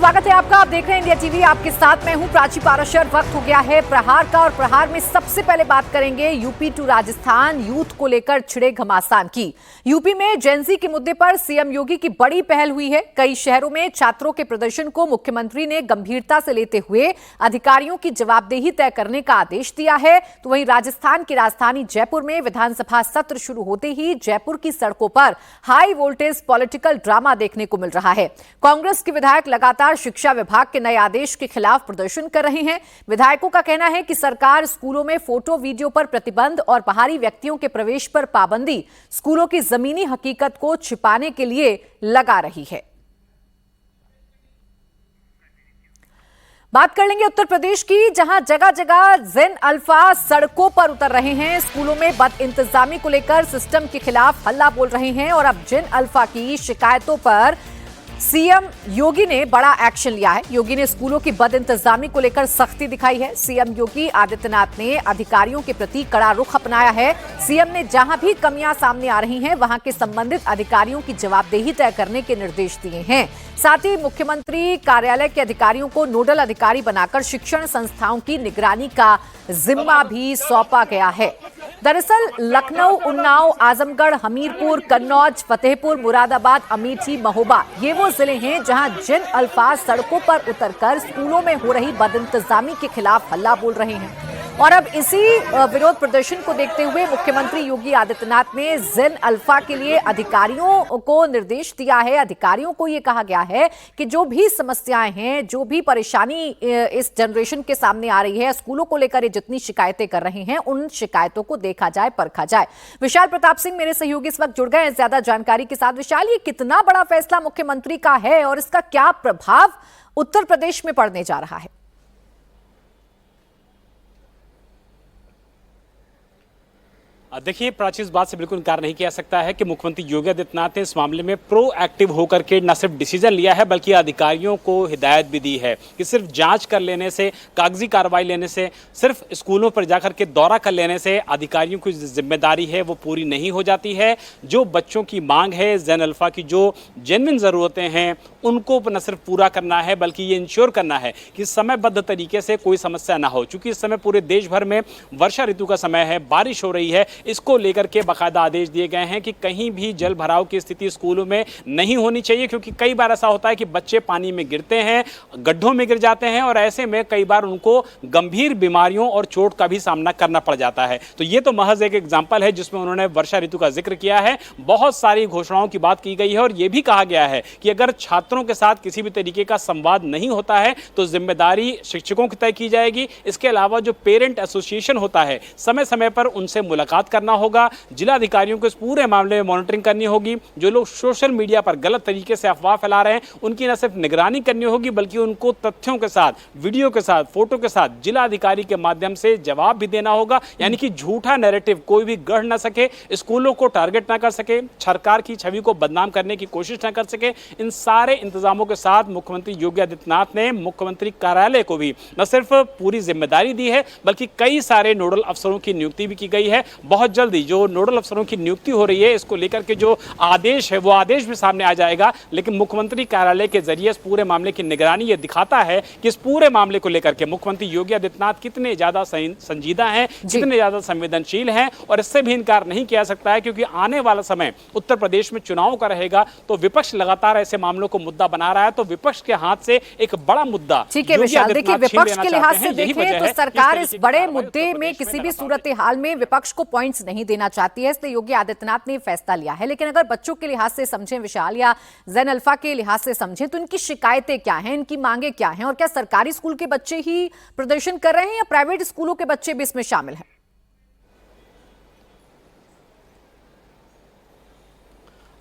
स्वागत है आपका। आप देख रहे हैं इंडिया टीवी, आपके साथ मैं हूं प्राची पाराशर। वक्त हो गया है प्रहार का, और प्रहार में सबसे पहले बात करेंगे यूपी टू राजस्थान यूथ को लेकर छिड़े घमासान की। यूपी में जेनजी के मुद्दे पर सीएम योगी की बड़ी पहल हुई है। कई शहरों में छात्रों के प्रदर्शन को मुख्यमंत्री ने गंभीरता से लेते हुए अधिकारियों की जवाबदेही तय करने का आदेश दिया है। तो वहीं राजस्थान की राजधानी जयपुर में विधानसभा सत्र शुरू होते ही जयपुर की सड़कों पर हाई वोल्टेज पॉलिटिकल ड्रामा देखने को मिल रहा है। कांग्रेस के विधायक लगातार शिक्षा विभाग के नए आदेश के खिलाफ प्रदर्शन कर रहे हैं। विधायकों का कहना है कि सरकार स्कूलों में फोटो वीडियो पर प्रतिबंध और बाहरी व्यक्तियों के प्रवेश पर पाबंदी स्कूलों की जमीनी हकीकत को छिपाने के लिए लगा रही है। बात कर लेंगे उत्तर प्रदेश की, जहां जगह जगह जेन अल्फा सड़कों पर उतर रहे हैं। स्कूलों में बद इंतजामी को लेकर सिस्टम के खिलाफ हल्ला बोल रहे हैं। और अब जेन अल्फा की शिकायतों पर सीएम योगी ने बड़ा एक्शन लिया है। योगी ने स्कूलों की बद इंतजामी को लेकर सख्ती दिखाई है। सीएम योगी आदित्यनाथ ने अधिकारियों के प्रति कड़ा रुख अपनाया है। सीएम ने जहां भी कमियां सामने आ रही हैं, वहां के संबंधित अधिकारियों की जवाबदेही तय करने के निर्देश दिए हैं। साथ ही मुख्यमंत्री कार्यालय के अधिकारियों को नोडल अधिकारी बनाकर शिक्षण संस्थाओं की निगरानी का जिम्मा भी सौंपा गया है। दरअसल लखनऊ, उन्नाव, आजमगढ़, हमीरपुर, कन्नौज, फतेहपुर, मुरादाबाद, अमेठी, महोबा ये वो जिले हैं जहां जिन अल्फाज सड़कों पर उतरकर स्कूलों में हो रही बदइंतजामी के खिलाफ हल्ला बोल रहे हैं। और अब इसी विरोध प्रदर्शन को देखते हुए मुख्यमंत्री योगी आदित्यनाथ ने जेन अल्फा के लिए अधिकारियों को निर्देश दिया है। अधिकारियों को यह कहा गया है कि जो भी समस्याएं हैं, जो भी परेशानी इस जनरेशन के सामने आ रही है, स्कूलों को लेकर ये जितनी शिकायतें कर रहे हैं, उन शिकायतों को देखा जाए, परखा जाए। विशाल प्रताप सिंह मेरे सहयोगी इस वक्त जुड़ गए हैं ज्यादा जानकारी के साथ। विशाल, ये कितना बड़ा फैसला मुख्यमंत्री का है और इसका क्या प्रभाव उत्तर प्रदेश में पड़ने जा रहा है? देखिए प्राची, इस बात से बिल्कुल इनकार नहीं किया सकता है कि मुख्यमंत्री योगी आदित्यनाथ ने इस मामले में प्रोएक्टिव होकर के न सिर्फ डिसीजन लिया है बल्कि अधिकारियों को हिदायत भी दी है कि सिर्फ जांच कर लेने से, कागजी कार्रवाई लेने से, सिर्फ स्कूलों पर जाकर के दौरा कर लेने से अधिकारियों की जिम्मेदारी है वो पूरी नहीं हो जाती है। जो बच्चों की मांग है, जेन अल्फा की जो जेन्युइन ज़रूरतें हैं, उनको न सिर्फ पूरा करना है बल्कि ये इंश्योर करना है कि समयबद्ध तरीके से कोई समस्या ना हो। चूंकि इस समय पूरे देश भर में वर्षा ऋतु का समय है, बारिश हो रही है, इसको लेकर के बाकायदा आदेश दिए गए हैं कि कहीं भी जल भराव की स्थिति स्कूलों में नहीं होनी चाहिए। क्योंकि कई बार ऐसा होता है कि बच्चे पानी में गिरते हैं, गड्ढों में गिर जाते हैं और ऐसे में कई बार उनको गंभीर बीमारियों और चोट का भी सामना करना पड़ जाता है। तो ये तो महज एक एग्जाम्पल है जिसमें उन्होंने वर्षा ऋतु का जिक्र किया है। बहुत सारी घोषणाओं की बात की गई है और यह भी कहा गया है कि अगर छात्रों के साथ किसी भी तरीके का संवाद नहीं होता है तो जिम्मेदारी शिक्षकों की तय की जाएगी। इसके अलावा जो पेरेंट एसोसिएशन होता है, समय समय पर उनसे मुलाकात करना होगा। जिला अधिकारियों को इस पूरे मामले में मॉनिटरिंग करनी होगी। जो लोग सोशल मीडिया पर गलत तरीके से अफवाह फैला रहे हैं, उनकी न सिर्फ निगरानी करनी होगी बल्कि उनको तथ्यों के साथ, वीडियो के साथ, फोटो के साथ जिला अधिकारी के माध्यम से जवाब भी देना होगा। यानी कि झूठा नैरेटिव कोई भी गढ़ ना सके, स्कूलों को टारगेट ना कर सके, सरकार की छवि को बदनाम करने की कोशिश ना कर सके। इन सारे इंतजामों के साथ मुख्यमंत्री योगी आदित्यनाथ ने मुख्यमंत्री कार्यालय को भी न सिर्फ पूरी जिम्मेदारी दी है बल्कि कई सारे नोडल अफसरों की नियुक्ति भी की गई है। बहुत जल्दी जो नोडल अफसरों की नियुक्ति हो रही है, इसको लेकर के जो आदेश है वो आदेश भी सामने आ जाएगा। लेकिन मुख्यमंत्री कार्यालय के जरिए इस पूरे मामले की निगरानी ये दिखाता है कि इस पूरे मामले को लेकर के मुख्यमंत्री योगी आदित्यनाथ कितने ज्यादा संजीदा हैं, कितने ज्यादा संवेदनशील हैं। और इससे भी इनकार नहीं किया सकता है क्योंकि आने वाला समय उत्तर प्रदेश में चुनाव का रहेगा। तो विपक्ष लगातार ऐसे मामलों को मुद्दा बना रहा है। तो विपक्ष के हाथ से एक बड़ा मुद्दा, ठीक है विशाल, देखिए विपक्ष के लिहाज से देखें तो सरकार इस बड़े मुद्दे में किसी भी सूरत हाल में विपक्ष को पॉइंट्स नहीं देना चाहती है, इसलिए योगी आदित्यनाथ ने फैसला लिया है। लेकिन अगर बच्चों के लिहाज से समझें विशाल, या जेन अल्फा के लिहाज से समझें, तो इनकी शिकायतें क्या हैं, इनकी मांगे क्या हैं, और क्या सरकारी स्कूल के बच्चे ही प्रदर्शन कर रहे हैं या प्राइवेट स्कूलों के बच्चे भी इसमें शामिल हैं?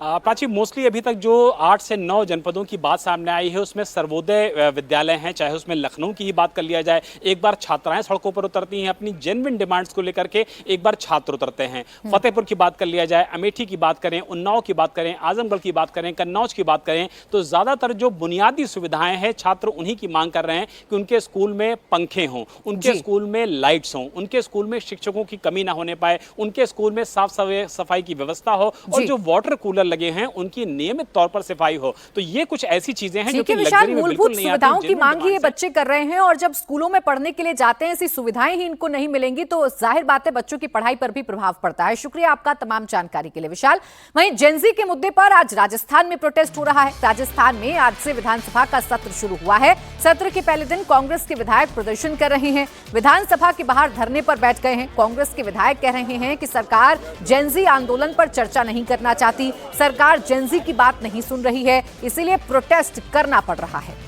प्राची, मोस्टली अभी तक जो 8 से 9 जनपदों की बात सामने आई है उसमें सर्वोदय विद्यालय हैं। चाहे उसमें लखनऊ की ही बात कर लिया जाए, एक बार छात्राएं सड़कों पर उतरती हैं अपनी जेन्युइन डिमांड्स को लेकर के, एक बार छात्र उतरते हैं। फतेहपुर की बात कर लिया जाए, अमेठी की बात करें, उन्नाव की बात करें, आजमगढ़ की बात करें, कन्नौज की बात करें, तो ज़्यादातर जो बुनियादी सुविधाएं हैं छात्र उन्हीं की मांग कर रहे हैं कि उनके स्कूल में पंखे हों, उनके स्कूल में लाइट्स हों, उनके स्कूल में शिक्षकों की कमी ना होने पाए, उनके स्कूल में साफ सफाई की व्यवस्था हो और जो वाटर कूलर लगे हैं उनकी नियमित तौर पर सफाई हो। तो ये कुछ ऐसी चीजें हैं जो कि विशाल, लग्जरी में बिल्कुल मूलभूत नहीं आती, सुविधाओं की जिनमें मांग ही ये डिमांड बच्चे कर रहे हैं, और जब स्कूलों में पढ़ने के लिए जाते हैं ऐसी सुविधाएं ही इनको नहीं मिलेंगी तो जाहिर बात है बच्चों की पढ़ाई पर भी प्रभाव पड़ता है। शुक्रिया आपका तमाम जानकारी के लिए विशाल। वहीं जेनजी के मुद्दे पर आज राजस्थान में प्रोटेस्ट हो रहा है। राजस्थान में आज से विधानसभा का सत्र शुरू हुआ है। सत्र के पहले दिन कांग्रेस के विधायक प्रदर्शन कर रहे हैं, विधानसभा के बाहर धरने पर बैठ गए हैं। कांग्रेस के विधायक कह रहे हैं कि सरकार जेनजी आंदोलन पर चर्चा नहीं करना चाहती, सरकार जेनजी की बात नहीं सुन रही है, इसीलिए प्रोटेस्ट करना पड़ रहा है।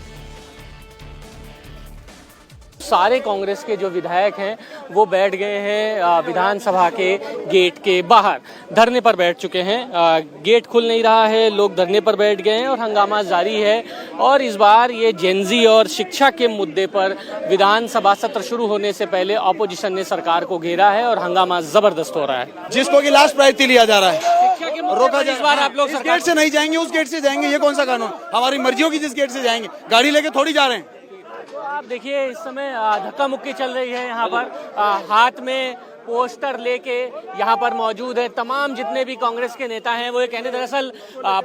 सारे कांग्रेस के जो विधायक हैं वो बैठ गए हैं विधानसभा के गेट के बाहर, धरने पर बैठ चुके हैं। गेट खुल नहीं रहा है, लोग धरने पर बैठ गए हैं और हंगामा जारी है। और इस बार ये जेनजी और शिक्षा के मुद्दे पर विधानसभा सत्र शुरू होने से पहले ऑपोजिशन ने सरकार को घेरा है और हंगामा जबरदस्त हो रहा है। जिसको कि लास्ट प्रायोरिटी लिया जा रहा है, शिक्षा के मुद्दे रोका पर जा इस बार आप लोग इस गेट से नहीं जाएंगे, उस गेट से जाएंगे। ये कौन सा कानून? हमारी मर्जी होगी जिस गेट से जाएंगे, गाड़ी लेके थोड़ी जा रहे हैं। तो आप देखिए इस समय धक्का मुक्की चल रही है यहाँ पर। हाथ में पोस्टर लेके यहाँ पर मौजूद है तमाम जितने भी कांग्रेस के नेता हैं। वो ये कहने दरअसल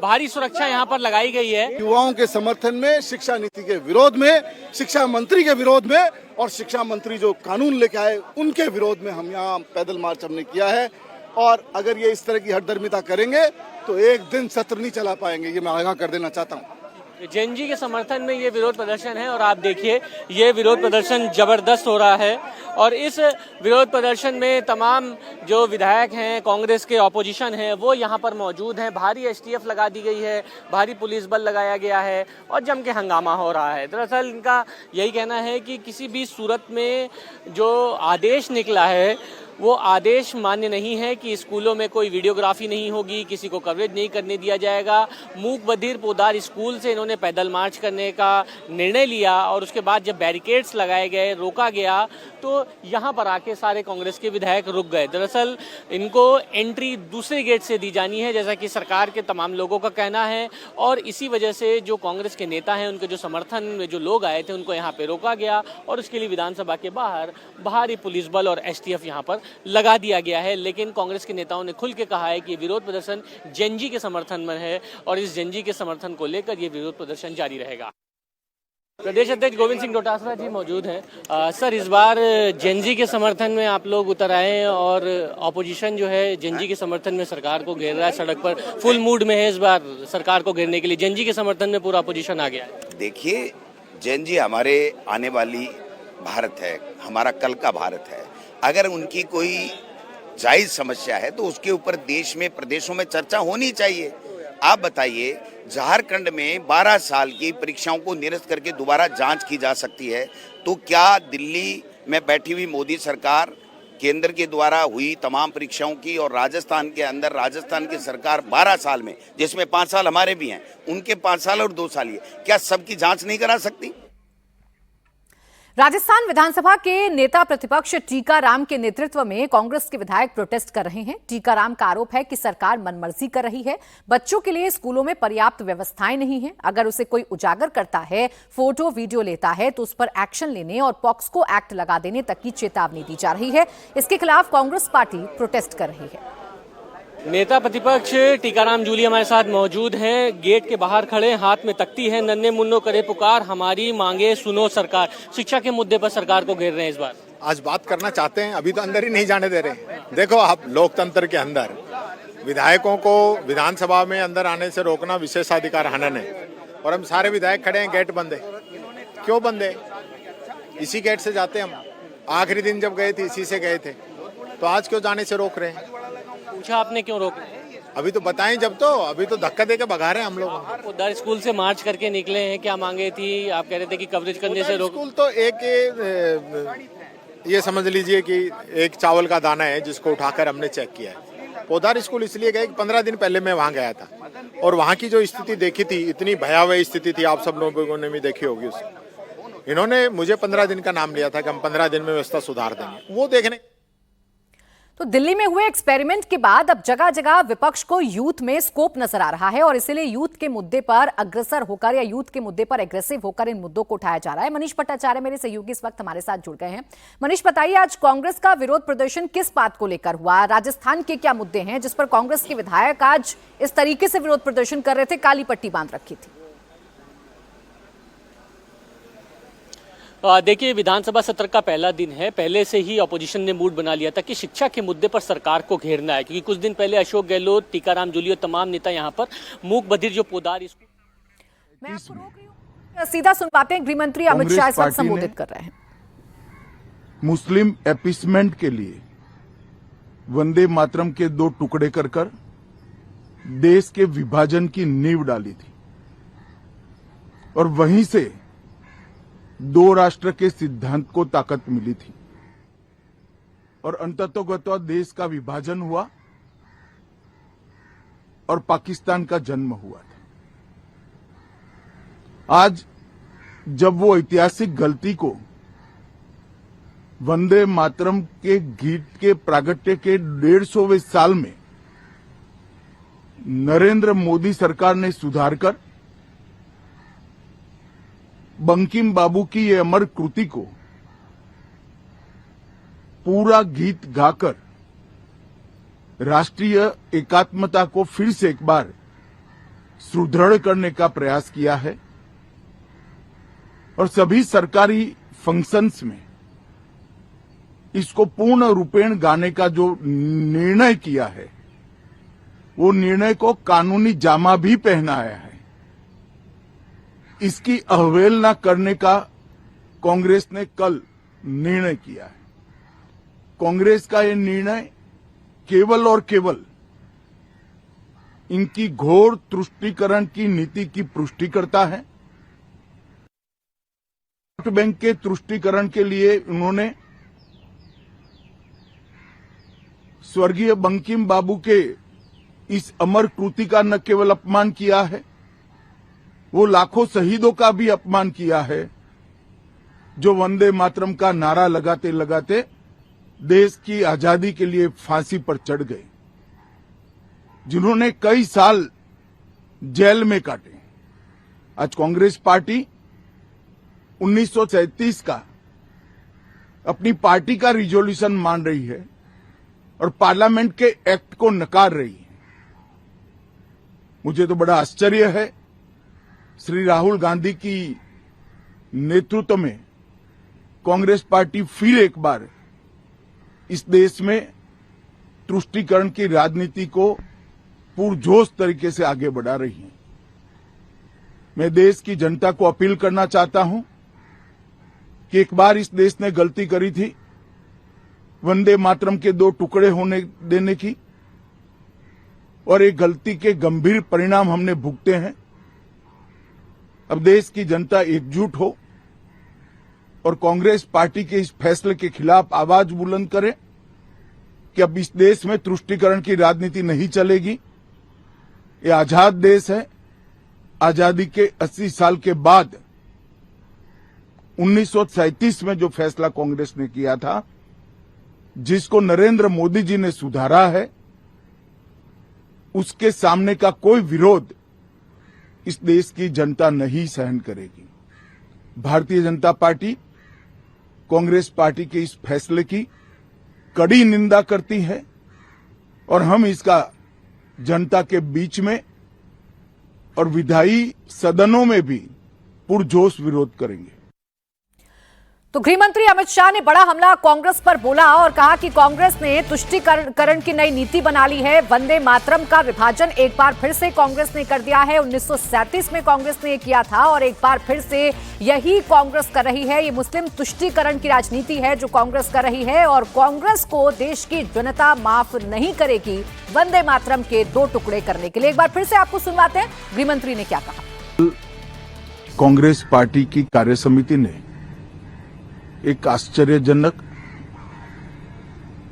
भारी सुरक्षा यहाँ पर लगाई गई है। युवाओं के समर्थन में, शिक्षा नीति के विरोध में, शिक्षा मंत्री के विरोध में और शिक्षा मंत्री जो कानून लेके आए उनके विरोध में हम यहाँ पैदल मार्च हमने किया है। और अगर ये इस तरह की हठधर्मिता करेंगे तो एक दिन सत्र नहीं चला पाएंगे, ये मैं आगाह कर देना चाहता हूँ। जेनजी के समर्थन में ये विरोध प्रदर्शन है और आप देखिए ये विरोध प्रदर्शन जबरदस्त हो रहा है। और इस विरोध प्रदर्शन में तमाम जो विधायक हैं, कांग्रेस के ऑपोजिशन हैं, वो यहाँ पर मौजूद हैं। भारी एसटीएफ लगा दी गई है, भारी पुलिस बल लगाया गया है और जम के हंगामा हो रहा है। दरअसल इनका यही कहना है कि किसी भी सूरत में जो आदेश निकला है वो आदेश मान्य नहीं है कि स्कूलों में कोई वीडियोग्राफी नहीं होगी, किसी को कवरेज नहीं करने दिया जाएगा। मूक बधिर पोदार स्कूल से इन्होंने पैदल मार्च करने का निर्णय लिया और उसके बाद जब बैरिकेड्स लगाए गए, रोका गया, तो यहाँ पर आके सारे कांग्रेस के विधायक रुक गए। दरअसल इनको एंट्री दूसरे गेट से दी जानी है, जैसा कि सरकार के तमाम लोगों का कहना है। और इसी वजह से जो कांग्रेस के नेता हैं, उनके जो समर्थन में जो लोग आए थे, उनको यहाँ पे रोका गया और उसके लिए विधानसभा के बाहर भारी पुलिस बल और एसटीएफ यहाँ पर लगा दिया गया है। लेकिन कांग्रेस के नेताओं ने खुल के कहा है कि विरोध प्रदर्शन जेनजी के समर्थन में है और इस जेनजी के समर्थन को लेकर ये विरोध प्रदर्शन जारी रहेगा। प्रदेश अध्यक्ष गोविंद सिंह डोटासरा जी मौजूद हैं। सर, इस बार जेनजी के समर्थन में आप लोग उतर आए हैं और ऑपोजिशन जो है जेनजी के समर्थन में सरकार को घेर रहा है, सड़क पर फुल मूड में है इस बार सरकार को घेरने के लिए। जेनजी के समर्थन में पूरा ऑपोजिशन आ गया है। देखिए, जेनजी हमारे आने वाली भारत है, हमारा कल का भारत है। अगर उनकी कोई जायज समस्या है तो उसके ऊपर देश में, प्रदेशों में चर्चा होनी चाहिए। आप बताइए, झारखंड में 12 साल की परीक्षाओं को निरस्त करके दोबारा जांच की जा सकती है, तो क्या दिल्ली में बैठी हुई मोदी सरकार, केंद्र के द्वारा हुई तमाम परीक्षाओं की, और राजस्थान के अंदर राजस्थान की सरकार 12 साल में, जिसमें 5 साल हमारे भी हैं, उनके 5 साल और 2 साल, ये क्या सबकी जांच नहीं करा सकती? राजस्थान विधानसभा के नेता प्रतिपक्ष टीकाराम के नेतृत्व में कांग्रेस के विधायक प्रोटेस्ट कर रहे हैं। टीकाराम का आरोप है कि सरकार मनमर्जी कर रही है, बच्चों के लिए स्कूलों में पर्याप्त व्यवस्थाएं नहीं है। अगर उसे कोई उजागर करता है, फोटो वीडियो लेता है तो उस पर एक्शन लेने और पॉक्सो एक्ट लगा देने तक की चेतावनी दी जा रही है। इसके खिलाफ कांग्रेस पार्टी प्रोटेस्ट कर रही है। नेता प्रतिपक्ष टीकाराम जूली हमारे साथ मौजूद हैं, गेट के बाहर खड़े, हाथ में तख्ती है, नन्हे मुन्नो करे पुकार, हमारी मांगे सुनो सरकार। शिक्षा के मुद्दे पर सरकार को घेर रहे हैं इस बार। आज बात करना चाहते हैं, अभी तो अंदर ही नहीं जाने दे रहे। देखो, आप लोकतंत्र के अंदर विधायकों को विधानसभा में अंदर आने से रोकना विशेषाधिकार हनन है और हम सारे विधायक खड़े हैं, गेट बंद है। क्यों बंद है? इसी गेट से जाते हम। आखिरी दिन जब गए थे इसी से गए थे, तो आज क्यों जाने से रोक रहे हैं? पूछा आपने क्यों रोक? अभी तो बताएं जब, तो अभी तो धक्का देके भगा रहे हैं हम लोग। पोदार स्कूल से मार्च करके निकले हैं, क्या मांगे थी? आप कह रहे थे कि कवरेज करने से रोक। स्कूल तो एक ये समझ लीजिए कि एक चावल का दाना है जिसको उठाकर हमने चेक किया है। पोदार स्कूल इसलिए गए कि 15 दिन पहले मैं वहाँ गया था और वहाँ की जो स्थिति देखी थी, इतनी भयावह स्थिति थी, आप सब लोगों ने भी देखी होगी उसको। इन्होंने मुझे 15 दिन का नाम लिया था कि हम 15 दिन में व्यवस्था सुधार देंगे, वो देखने। तो दिल्ली में हुए एक्सपेरिमेंट के बाद अब जगह जगह विपक्ष को यूथ में स्कोप नजर आ रहा है और इसीलिए यूथ के मुद्दे पर अग्रसर होकर या यूथ के मुद्दे पर एग्रेसिव होकर इन मुद्दों को उठाया जा रहा है। मनीष भट्टाचार्य मेरे सहयोगी इस वक्त हमारे साथ जुड़ गए हैं। मनीष, बताइए आज कांग्रेस का विरोध प्रदर्शन किस बात को लेकर हुआ? राजस्थान के क्या मुद्दे हैं जिस पर कांग्रेस के विधायक आज इस तरीके से विरोध प्रदर्शन कर रहे थे, काली पट्टी बांध रखी थी? देखिए, विधानसभा सत्र का पहला दिन है। पहले से ही ऑपोजिशन ने मूड बना लिया था कि शिक्षा के मुद्दे पर सरकार को घेरना है, क्योंकि कुछ दिन पहले अशोक गहलोत, टीकाराम जूली और तमाम नेता यहां पर मूक बधिर जो पोदार मैं आपको रोक रही हूं, सीधा सुन पाते हैं। गृह मंत्री अमित शाह इस वक्त संबोधित कर रहे हैं। मुस्लिम अपीसमेंट के लिए वंदे मातरम के 2 टुकड़े कर देश के विभाजन की नींव डाली थी और वहीं से 2 राष्ट्र के सिद्धांत को ताकत मिली थी और अंततोगत्वा देश का विभाजन हुआ और पाकिस्तान का जन्म हुआ था। आज जब वो ऐतिहासिक गलती को वंदे मातरम के गीत के प्रागट्य के 150वें साल में नरेंद्र मोदी सरकार ने सुधारकर बंकिम बाबू की ये अमर कृति को पूरा गीत गाकर राष्ट्रीय एकात्मता को फिर से एक बार सुदृढ़ करने का प्रयास किया है और सभी सरकारी फंक्शंस में इसको पूर्ण रूपेण गाने का जो निर्णय किया है, वो निर्णय को कानूनी जामा भी पहनाया है। इसकी अवहेलना करने का कांग्रेस ने कल निर्णय किया है। कांग्रेस का यह निर्णय केवल और केवल इनकी घोर तुष्टीकरण की नीति की पुष्टि करता है। वोट बैंक के तुष्टीकरण के लिए उन्होंने स्वर्गीय बंकिम बाबू के इस अमर कृति का न केवल अपमान किया है, वो लाखों शहीदों का भी अपमान किया है जो वंदे मातरम का नारा लगाते लगाते देश की आजादी के लिए फांसी पर चढ़ गए, जिन्होंने कई साल जेल में काटे। आज कांग्रेस पार्टी 1937 का अपनी पार्टी का रिजोल्यूशन मान रही है और पार्लियामेंट के एक्ट को नकार रही है। मुझे तो बड़ा आश्चर्य है, श्री राहुल गांधी की नेतृत्व में कांग्रेस पार्टी फिर एक बार इस देश में तुष्टीकरण की राजनीति को पुरजोश तरीके से आगे बढ़ा रही है। मैं देश की जनता को अपील करना चाहता हूं कि एक बार इस देश ने गलती करी थी वंदे मातरम के 2 टुकड़े होने देने की, और एक गलती के गंभीर परिणाम हमने भुगते हैं। अब देश की जनता एकजुट हो और कांग्रेस पार्टी के इस फैसले के खिलाफ आवाज बुलंद करे कि अब इस देश में तुष्टीकरण की राजनीति नहीं चलेगी। ये आजाद देश है। आजादी के 80 साल के बाद 1937 में जो फैसला कांग्रेस ने किया था, जिसको नरेंद्र मोदी जी ने सुधारा है, उसके सामने का कोई विरोध इस देश की जनता नहीं सहन करेगी। भारतीय जनता पार्टी कांग्रेस पार्टी के इस फैसले की कड़ी निंदा करती है और हम इसका जनता के बीच में और विधायी सदनों में भी पुरजोश विरोध करेंगे। तो गृह मंत्री अमित शाह ने बड़ा हमला कांग्रेस पर बोला और कहा कि कांग्रेस ने तुष्टीकरण की नई नीति बना ली है। वंदे मातरम का विभाजन एक बार फिर से कांग्रेस ने कर दिया है। 1937 में कांग्रेस ने किया था और एक बार फिर से यही कांग्रेस कर रही है। ये मुस्लिम तुष्टीकरण की राजनीति है जो कांग्रेस कर रही है और कांग्रेस को देश की जनता माफ नहीं करेगी वंदे मातरम के 2 टुकड़े करने के लिए। एक बार फिर से आपको सुनवाते हैं गृह मंत्री ने क्या कहा। कांग्रेस पार्टी की कार्यसमिति ने एक आश्चर्यजनक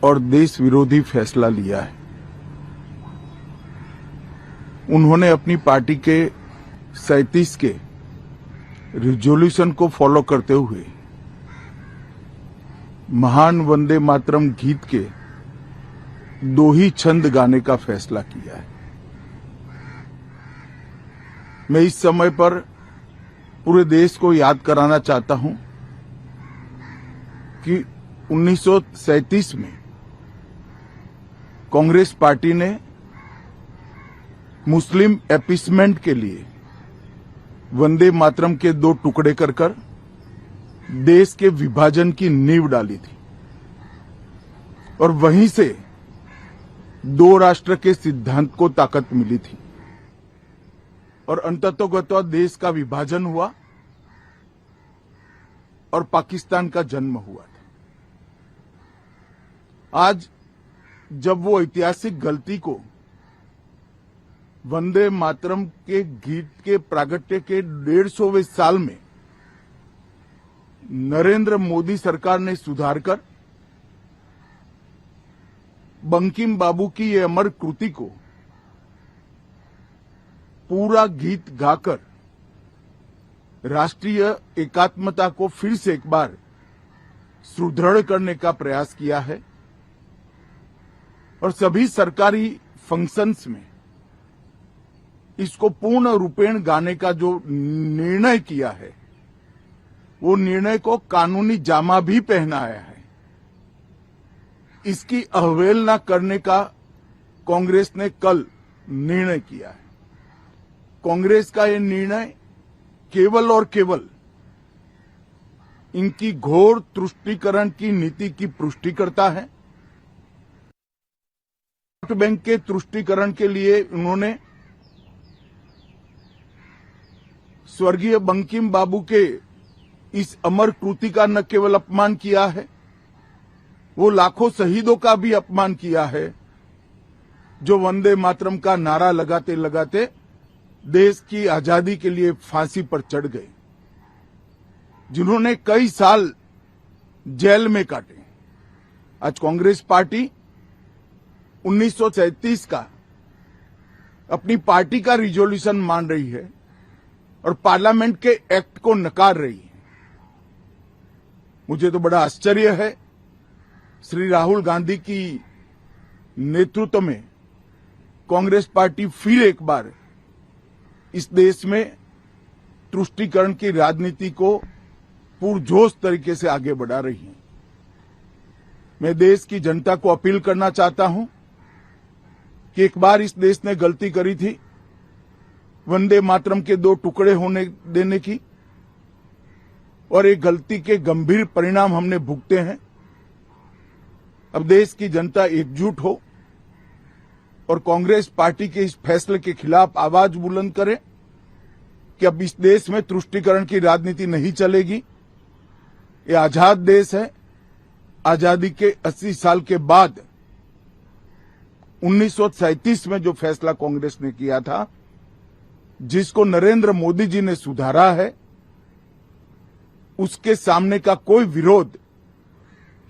और देश विरोधी फैसला लिया है। उन्होंने अपनी पार्टी के 37 के रिजोल्यूशन को फॉलो करते हुए महान वंदे मातरम गीत के दो ही छंद गाने का फैसला किया है। मैं इस समय पर पूरे देश को याद कराना चाहता हूं कि 1937 में कांग्रेस पार्टी ने मुस्लिम अपीसमेंट के लिए वंदे मातरम के दो टुकड़े कर देश के विभाजन की नींव डाली थी और वहीं से दो राष्ट्र के सिद्धांत को ताकत मिली थी और अंततोगत्वा देश का विभाजन हुआ और पाकिस्तान का जन्म हुआ था। आज जब वो ऐतिहासिक गलती को वंदे मातरम के गीत के प्रागट्य के 150वें साल में नरेंद्र मोदी सरकार ने सुधार कर बंकिम बाबू की ये अमर कृति को पूरा गीत गाकर राष्ट्रीय एकात्मता को फिर से एक बार सुदृढ़ करने का प्रयास किया है और सभी सरकारी फंक्शंस में इसको पूर्ण रूपेण गाने का जो निर्णय किया है वो निर्णय को कानूनी जामा भी पहनाया है। इसकी अवहेलना करने का कांग्रेस ने कल निर्णय किया है। कांग्रेस का ये निर्णय केवल और केवल इनकी घोर तुष्टीकरण की नीति की पुष्टि करता है। वोट बैंक के तुष्टीकरण के लिए उन्होंने स्वर्गीय बंकिम बाबू के इस अमर कृति का न केवल अपमान किया है, वो लाखों शहीदों का भी अपमान किया है जो वंदे मातरम का नारा लगाते लगाते देश की आजादी के लिए फांसी पर चढ़ गए, जिन्होंने कई साल जेल में काटे। आज कांग्रेस पार्टी 1937 का अपनी पार्टी का रिजोल्यूशन मान रही है और पार्लियामेंट के एक्ट को नकार रही है। मुझे तो बड़ा आश्चर्य है, श्री राहुल गांधी की नेतृत्व में कांग्रेस पार्टी फिर एक बार इस देश में तुष्टीकरण की राजनीति को पुरजोश तरीके से आगे बढ़ा रही है। मैं देश की जनता को अपील करना चाहता हूं कि एक बार इस देश ने गलती करी थी वंदे मातरम के दो टुकड़े होने देने की और एक गलती के गंभीर परिणाम हमने भुगते हैं। अब देश की जनता एकजुट हो और कांग्रेस पार्टी के इस फैसले के खिलाफ आवाज बुलंद करे कि अब इस देश में तुष्टीकरण की राजनीति नहीं चलेगी। ये आजाद देश है। आजादी के 80 साल के बाद 1937 में जो फैसला कांग्रेस ने किया था, जिसको नरेंद्र मोदी जी ने सुधारा है, उसके सामने का कोई विरोध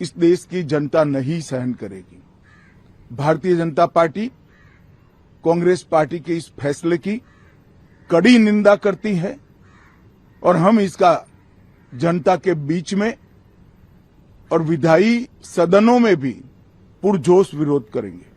इस देश की जनता नहीं सहन करेगी। भारतीय जनता पार्टी कांग्रेस पार्टी के इस फैसले की कड़ी निंदा करती है और हम इसका जनता के बीच में और विधायी सदनों में भी पुरजोश विरोध करेंगे।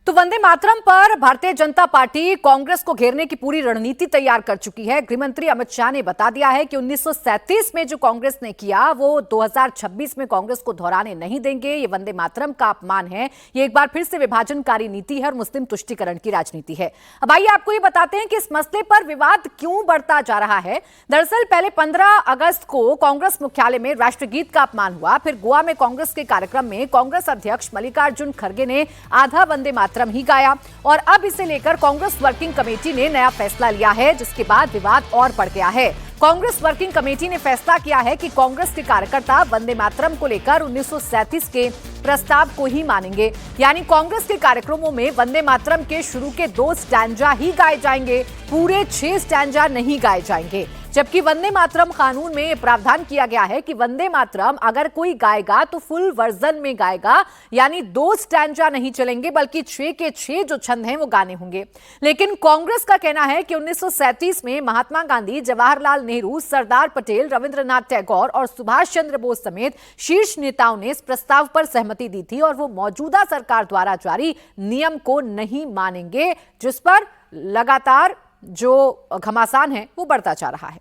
तो वंदे मातरम पर भारतीय जनता पार्टी कांग्रेस को घेरने की पूरी रणनीति तैयार कर चुकी है। गृहमंत्री अमित शाह ने बता दिया है कि 1937 में जो कांग्रेस ने किया वो 2026 में कांग्रेस को दोहराने नहीं देंगे। ये वंदे मातरम का अपमान है, ये एक बार फिर से विभाजनकारी नीति है और मुस्लिम तुष्टीकरण की राजनीति है। अब आइए आपको ये बताते हैं कि इस मसले पर विवाद क्यों बढ़ता जा रहा है। दरअसल पहले 15 अगस्त को कांग्रेस मुख्यालय में राष्ट्रगीत का अपमान हुआ, फिर गोवा में कांग्रेस के कार्यक्रम में कांग्रेस अध्यक्ष मल्लिकार्जुन खड़गे ने आधा वंदे मातरम ही गाया और अब इसे लेकर कांग्रेस वर्किंग कमेटी ने नया फैसला लिया है, जिसके बाद विवाद और बढ़ गया है। कांग्रेस वर्किंग कमेटी ने फैसला किया है कि कांग्रेस के कार्यकर्ता वंदे मातरम को लेकर 1937 के प्रस्ताव को ही मानेंगे, यानी कांग्रेस के कार्यक्रमों में वंदे मातरम के शुरू के 2 स्टैंजा ही गाए जाएंगे, पूरे 6 स्टैंजा नहीं गाए जाएंगे। जबकि वंदे मातरम कानून में प्रावधान किया गया है कि वंदे मातरम अगर कोई गाएगा तो फुल वर्जन में गाएगा, यानी 2 स्टैंजा नहीं चलेंगे बल्कि 6 के 6 जो छंद हैं वो गाने होंगे। लेकिन कांग्रेस का कहना है कि 1937 में महात्मा गांधी, जवाहरलाल नेहरू, सरदार पटेल, रविंद्रनाथ टैगोर और सुभाष चंद्र बोस समेत शीर्ष नेताओं ने इस प्रस्ताव पर सहमति दी थी और वो मौजूदा सरकार द्वारा जारी नियम को नहीं मानेंगे, जिस पर लगातार जो घमासान है वो बढ़ता जा रहा है।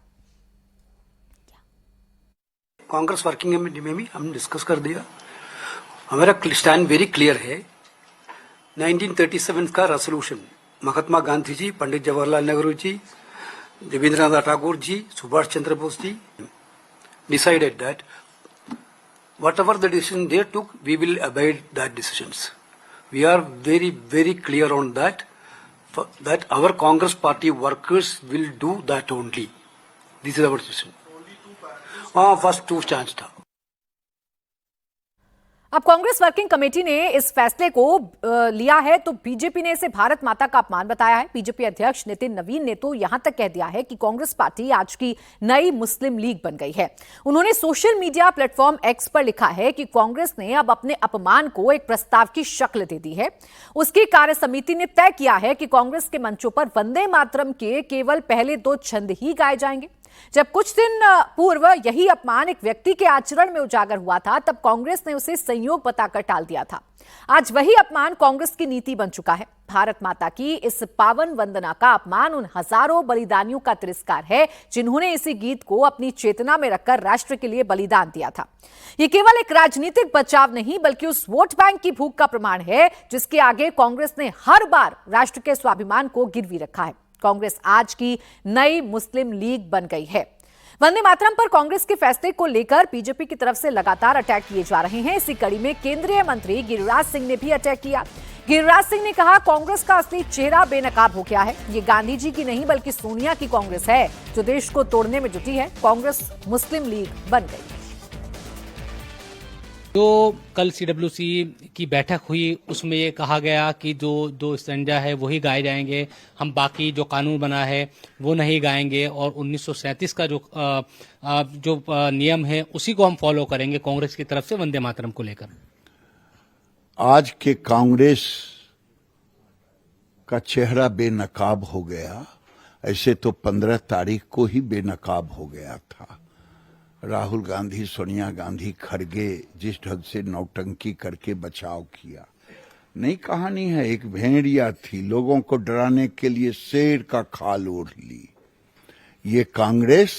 कांग्रेस वर्किंग कमेटी में भी हमने डिस्कस कर दिया। हमारा स्टैंड वेरी क्लियर है। 1937 का resolution Mahatma Gandhi ji, Pandit Jawaharlal Nehru ji, Rabindranath Tagore ji, Subhash Chandra Bose ji decided that whatever the decision they took, we will obey that decisions. We are very, very clear on that, that our Congress party workers will do that only. This is our decision. First 2 stands था। अब Congress working committee ने इस फैसले को लिया है तो BJP ने इसे भारत माता का अपमान बताया है। बीजेपी अध्यक्ष नितिन नवीन ने तो यहां तक कह दिया है कि कांग्रेस पार्टी आज की नई मुस्लिम लीग बन गई है। उन्होंने सोशल मीडिया प्लेटफॉर्म एक्स पर लिखा है कि कांग्रेस ने अब अपने अपमान को एक प्रस्ताव की शक्ल दे दी है। उसकी कार्य समिति ने तय किया है कि कांग्रेस के मंचों पर वंदे मातरम के केवल पहले 2 छंद ही गाए जाएंगे। जब कुछ दिन पूर्व यही अपमान एक व्यक्ति के आचरण में उजागर हुआ था, तब कांग्रेस ने उसे संयोग बताकर टाल दिया था। आज वही अपमान कांग्रेस की नीति बन चुका है। भारत माता की इस पावन वंदना का अपमान उन हजारों बलिदानियों का तिरस्कार है जिन्होंने इसी गीत को अपनी चेतना में रखकर राष्ट्र के लिए बलिदान दिया था। ये केवल एक राजनीतिक बचाव नहीं बल्कि उस वोट बैंक की भूख का प्रमाण है जिसके आगे कांग्रेस ने हर बार राष्ट्र के स्वाभिमान को गिरवी रखा है। कांग्रेस आज की नई मुस्लिम लीग बन गई है। वंदे मातरम पर कांग्रेस के फैसले को लेकर बीजेपी की तरफ से लगातार अटैक किए जा रहे हैं। इसी कड़ी में केंद्रीय मंत्री गिरिराज सिंह ने भी अटैक किया। गिरिराज सिंह ने कहा, कांग्रेस का असली चेहरा बेनकाब हो गया है। ये गांधी जी की नहीं बल्कि सोनिया की कांग्रेस है जो देश को तोड़ने में जुटी है। कांग्रेस मुस्लिम लीग बन गई। जो कल सीडब्ल्यूसी की बैठक हुई उसमें ये कहा गया कि जो 2 स्टैंजा है वही गाए जाएंगे, हम बाकी जो कानून बना है वो नहीं गाएंगे और 1937 का जो नियम है उसी को हम फॉलो करेंगे कांग्रेस की तरफ से वंदे मातरम को लेकर। आज के कांग्रेस का चेहरा बेनकाब हो गया। ऐसे तो 15 तारीख को ही बेनकाब हो गया था। राहुल गांधी, सोनिया गांधी, खड़गे जिस ढंग से नौटंकी करके बचाव किया। नई कहानी है, एक भेड़िया थी, लोगों को डराने के लिए शेर का खाल ओढ़ ली। ये कांग्रेस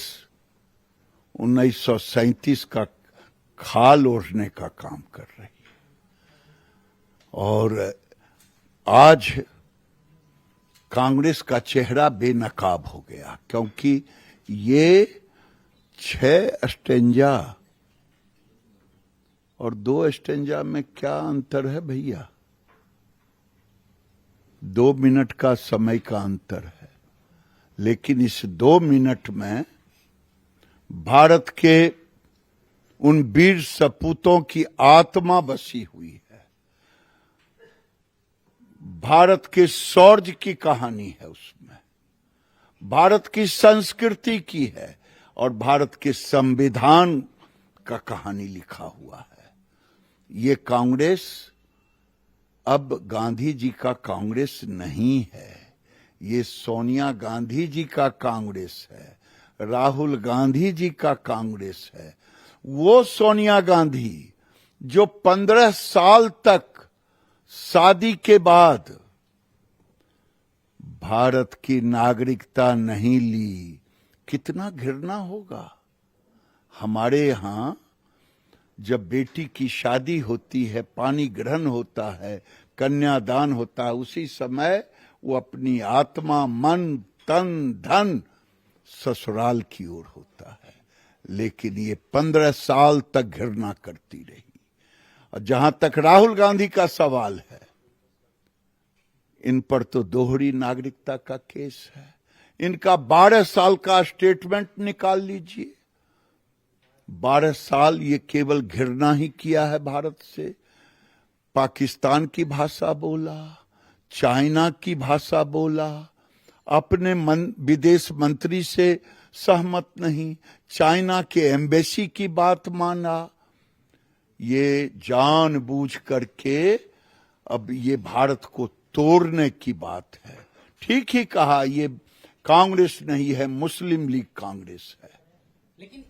1937 का खाल ओढ़ने का काम कर रही है। और आज कांग्रेस का चेहरा बेनकाब हो गया क्योंकि ये 6 स्टैंजा और 2 स्टैंजा में क्या अंतर है भैया? 2 मिनट का समय का अंतर है, लेकिन इस 2 मिनट में भारत के उन वीर सपूतों की आत्मा बसी हुई है। भारत के शौर्य की कहानी है, उसमें भारत की संस्कृति की है और भारत के संविधान का कहानी लिखा हुआ है। ये कांग्रेस अब गांधी जी का कांग्रेस नहीं है, ये सोनिया गांधी जी का कांग्रेस है, राहुल गांधी जी का कांग्रेस है। वो सोनिया गांधी जो 15 साल तक शादी के बाद भारत की नागरिकता नहीं ली, कितना घृणा होगा। हमारे यहां जब बेटी की शादी होती है, पानी ग्रहण होता है, कन्यादान होता है, उसी समय वो अपनी आत्मा, मन, तन, धन ससुराल की ओर होता है। लेकिन ये 15 साल तक घृणा करती रही। और जहां तक राहुल गांधी का सवाल है, इन पर तो दोहरी नागरिकता का केस है। इनका 12 साल का स्टेटमेंट निकाल लीजिए। 12 साल ये केवल घृणा ही किया है भारत से। पाकिस्तान की भाषा बोला, चाइना की भाषा बोला, अपने विदेश मंत्री से सहमत नहीं, चाइना के एम्बेसी की बात माना। ये जानबूझ करके अब ये भारत को तोड़ने की बात है। ठीक ही कहा, ये कांग्रेस नहीं है, मुस्लिम लीग कांग्रेस है। लेकिन